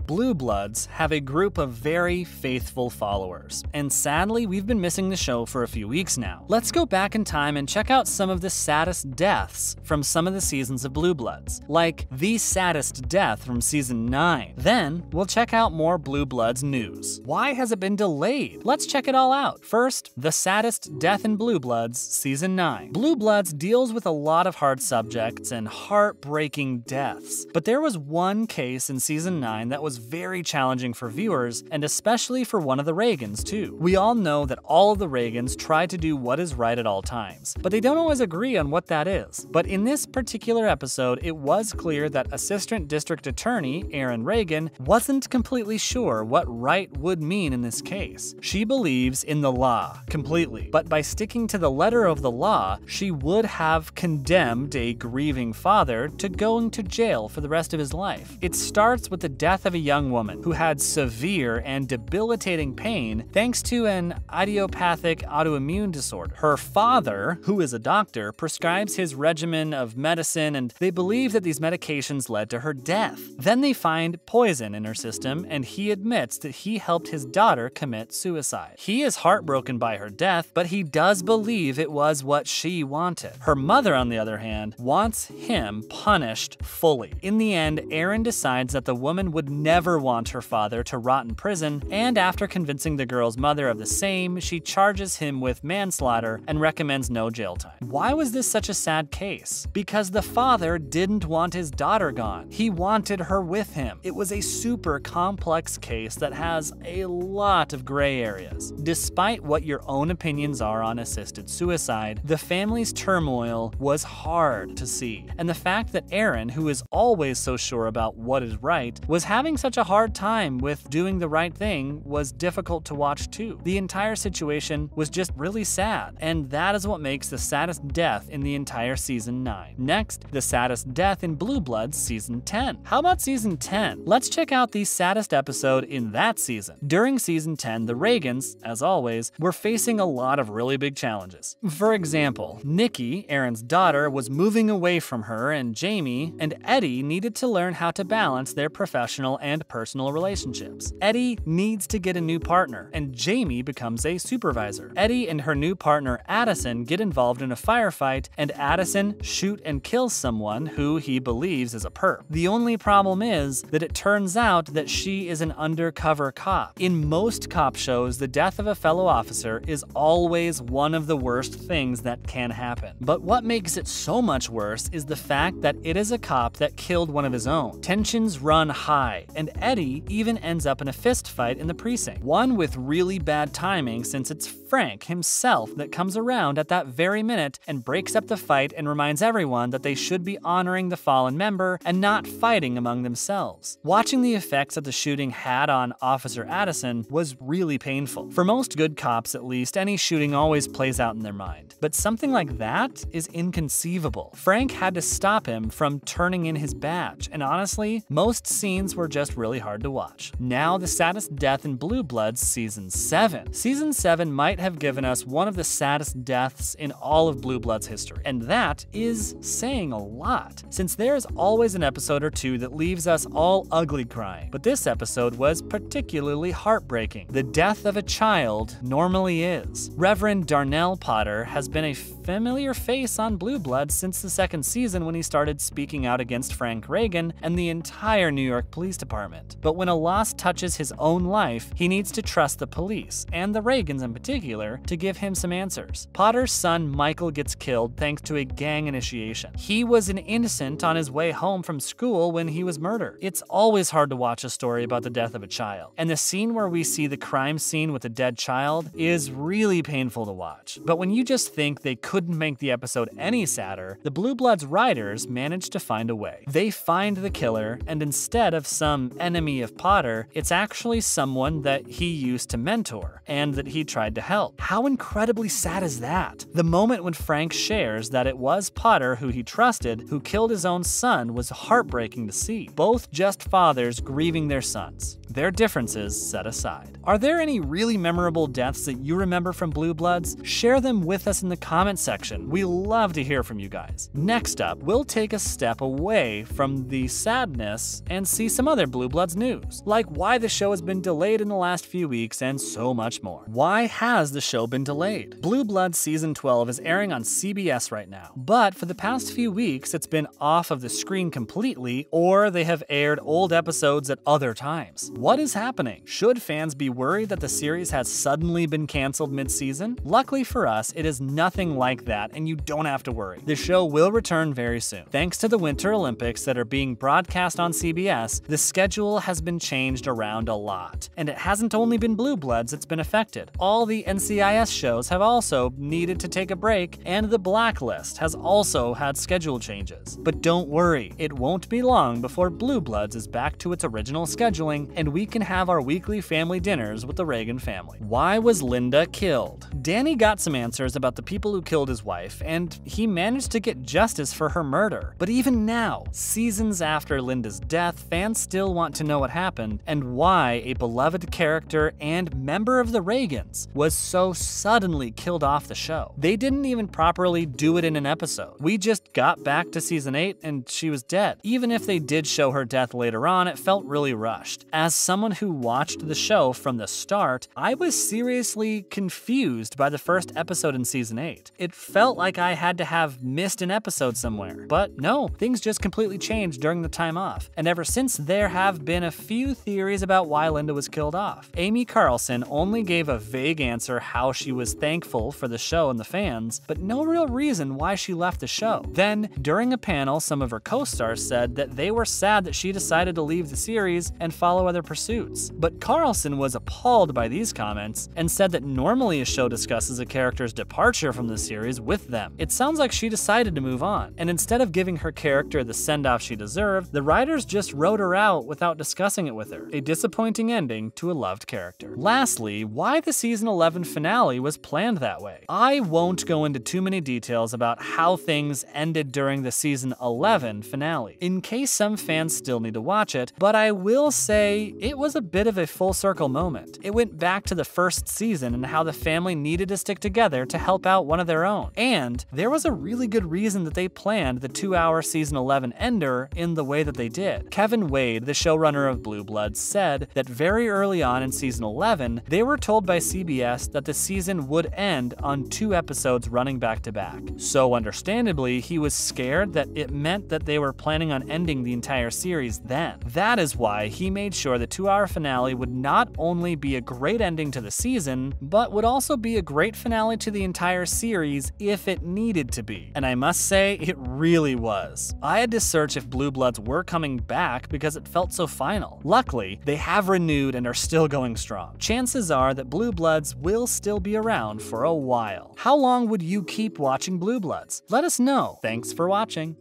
Blue Bloods have a group of very faithful followers, and sadly, we've been missing the show for a few weeks now. Let's go back in time and check out some of the saddest deaths from some of the seasons of Blue Bloods, like the saddest death from season 9. Then, we'll check out more Blue Bloods news. Why has it been delayed? Let's check it all out. First, the saddest death in Blue Bloods, season 9. Blue Bloods deals with a lot of hard subjects and heartbreaking deaths, but there was one case in season 9 that was very challenging for viewers, and especially for one of the Reagans too. We all know that all of the Reagans try to do what is right at all times, but they don't always agree on what that is. But in this particular episode, it was clear that Assistant District Attorney Erin Reagan wasn't completely sure what right would mean in this case. She believes in the law completely, but by sticking to the letter of the law, she would have condemned a grieving father to going to jail for the rest of his life. It starts with the death of a young woman who had severe and debilitating pain thanks to an idiopathic autoimmune disorder. Her father, who is a doctor, prescribes his regimen of medicine, and they believe that these medications led to her death. Then they find poison in her system, and he admits that he helped his daughter commit suicide. He is heartbroken by her death, but he does believe it was what she wanted. Her mother, on the other hand, wants him punished fully. In the end, Erin decides that the woman would never want her father to rot in prison, and after convincing the girl's mother of the same, she charges him with manslaughter and recommends no jail time. Why was this such a sad case? Because the father didn't want his daughter gone. He wanted her with him. It was a super complex case that has a lot of gray areas. Despite what your own opinions are on assisted suicide, the family's turmoil was hard to see. And the fact that Erin, who is always so sure about what is right, was having such a hard time with doing the right thing was difficult to watch too. The entire situation was just really sad, and that is what makes the saddest death in the entire season 9. Next, the saddest death in Blue Bloods season 10. How about season 10? Let's check out the saddest episode in that season. During season 10, the Reagans, as always, were facing a lot of really big challenges. For example, Nikki, Erin's daughter, was moving away from her, and Jamie and Eddie needed to learn how to balance their professional and personal relationships. Eddie needs to get a new partner, and Jamie becomes a supervisor. Eddie and her new partner Addison get involved in a firefight, and Addison shoots and kills someone who he believes is a perp. The only problem is that it turns out that she is an undercover cop. In most cop shows, the death of a fellow officer is always one of the worst things that can happen. But what makes it so much worse is the fact that it is a cop that killed one of his own. Tensions run high, and Eddie even ends up in a fist fight in the precinct. One with really bad timing, since it's Frank himself that comes around at that very minute and breaks up the fight and reminds everyone that they should be honoring the fallen member and not fighting among themselves. Watching the effects that the shooting had on Officer Addison was really painful. For most good cops, at least, any shooting always plays out in their mind. But something like that is inconceivable. Frank had to stop him from turning in his badge, and honestly, most scenes were just really hard to watch. Now, the saddest death in Blue Bloods season 7. Season 7 might have given us one of the saddest deaths in all of Blue Bloods history, and that is saying a lot, since there's always an episode or two that leaves us all ugly crying. But this episode was particularly heartbreaking. The death of a child normally is. Reverend Darnell Potter has been a familiar face on Blue Bloods since the second season when he started speaking out against Frank Reagan and the entire New York Police Department. But when a loss touches his own life, he needs to trust the police, and the Reagans in particular, to give him some answers. Potter's son Michael gets killed thanks to a gang initiation. He was an innocent on his way home from school when he was murdered. It's always hard to watch a story about the death of a child, and the scene where we see the crime scene with a dead child is really painful to watch. But when you just think they couldn't make the episode any sadder, the Blue Bloods writers managed to find a way. They find the killer, and instead of some enemy of Potter, it's actually someone that he used to mentor and that he tried to help. How incredibly sad is that? The moment when Frank shares that it was Potter, who he trusted, who killed his own son was heartbreaking to see. Both just fathers grieving their sons, their differences set aside. Are there any really memorable deaths that you remember from Blue Bloods? Share them with us in the comment section. We love to hear from you guys. Next up, we'll take a step away from the sadness and see some other Blue Blue Bloods news, like why the show has been delayed in the last few weeks and so much more. Why has the show been delayed? Blue Bloods Season 12 is airing on CBS right now, but for the past few weeks it's been off of the screen completely, or they have aired old episodes at other times. What is happening? Should fans be worried that the series has suddenly been canceled mid-season? Luckily for us, it is nothing like that, and you don't have to worry. The show will return very soon. Thanks to the Winter Olympics that are being broadcast on CBS, the schedule has been changed around a lot. And it hasn't only been Blue Bloods that's been affected. All the NCIS shows have also needed to take a break, and The Blacklist has also had schedule changes. But don't worry, it won't be long before Blue Bloods is back to its original scheduling, and we can have our weekly family dinners with the Reagan family. Why was Linda killed? Danny got some answers about the people who killed his wife, and he managed to get justice for her murder. But even now, seasons after Linda's death, fans still want to know what happened and why a beloved character and member of the Reagans was so suddenly killed off the show. They didn't even properly do it in an episode. We just got back to season 8 and she was dead. Even if they did show her death later on, it felt really rushed. As someone who watched the show from the start, I was seriously confused by the first episode in season 8. It felt like I had to have missed an episode somewhere. But no, things just completely changed during the time off. And ever since, there have been a few theories about why Linda was killed off. Amy Carlson only gave a vague answer how she was thankful for the show and the fans, but no real reason why she left the show. Then, during a panel, some of her co-stars said that they were sad that she decided to leave the series and follow other pursuits. But Carlson was appalled by these comments and said that normally a show discusses a character's departure from the series with them. It sounds like she decided to move on, and instead of giving her character the send-off she deserved, the writers just wrote her out without discussing it with her. A disappointing ending to a loved character. Lastly, why the season 11 finale was planned that way. I won't go into too many details about how things ended during the season 11 finale, in case some fans still need to watch it, but I will say it was a bit of a full circle moment. It went back to the first season and how the family needed to stick together to help out one of their own. And there was a really good reason that they planned the 2-hour season 11 ender in the way that they did. Kevin Wade, the showrunner of Blue Bloods, said that very early on in season 11, they were told by CBS that the season would end on 2 episodes running back to back. So understandably, he was scared that it meant that they were planning on ending the entire series then. That is why he made sure the 2-hour finale would not only be a great ending to the season, but would also be a great finale to the entire series if it needed to be. And I must say, it really was. I had to search if Blue Bloods were coming back because it felt so final. Luckily, they have renewed and are still going strong. Chances are that Blue Bloods will still be around for a while. How long would you keep watching Blue Bloods? Let us know. Thanks for watching.